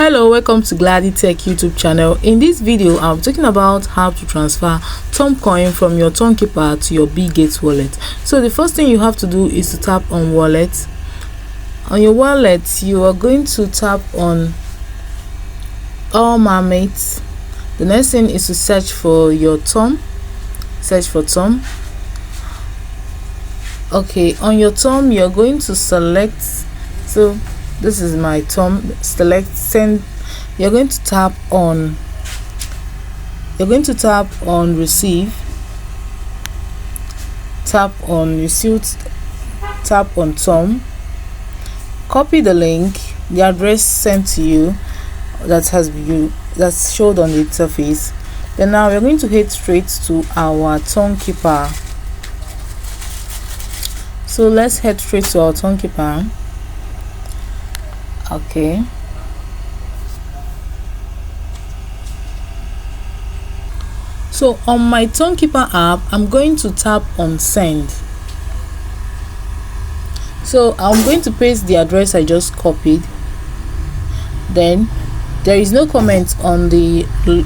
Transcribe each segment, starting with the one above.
Hello, welcome to Glady Tech YouTube channel. In this video I'm talking about how to transfer Toncoin from your Tonkeeper to your Bitget wallet. So the first thing you have to do is to tap on wallet. On your wallet you are going to tap on all marmates. The next thing is to search for your Tom. Search for Tom. Okay, on your Tom you're going to select, so this is my Tom. Select send. You're going to tap on receive. Tap on receipt. Tap on Tom. Copy the link, the address sent to you that's showed on the interface. Then now we're going to head straight to our Tonkeeper. So let's head straight to our Tonkeeper. Okay, so on my Tonkeeper app I'm going to tap on send. So I'm going to paste the address I just copied. Then there is no comment on the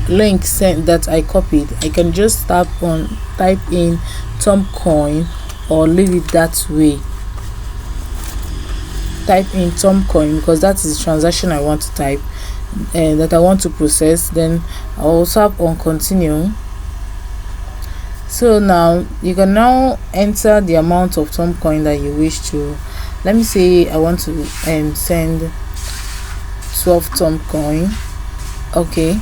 link sent that I copied. I can just type in Toncoin or leave it that way. Type in Toncoin because that is the transaction I want to type and that I want to process. Then I'll tap on continue. So now you can now enter the amount of Toncoin that you wish to. Let me say I want to send 12 Toncoin. Okay,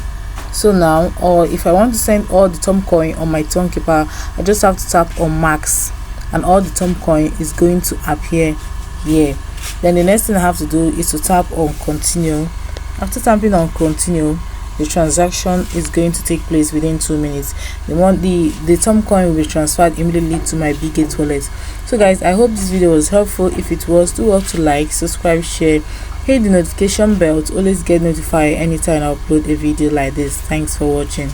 so now, or if I want to send all the Toncoin on my Tonkeeper, I just have to tap on max and all the Toncoin is going to appear here. Then the next thing I have to do is to tap on continue. After tapping on continue, the transaction is going to take place within 2 minutes. The Toncoin will be transferred immediately to my Bitget wallet. So guys, I hope this video was helpful. If it was, do help to like, subscribe, share, hit the notification bell to always get notified anytime I upload a video like this. Thanks for watching.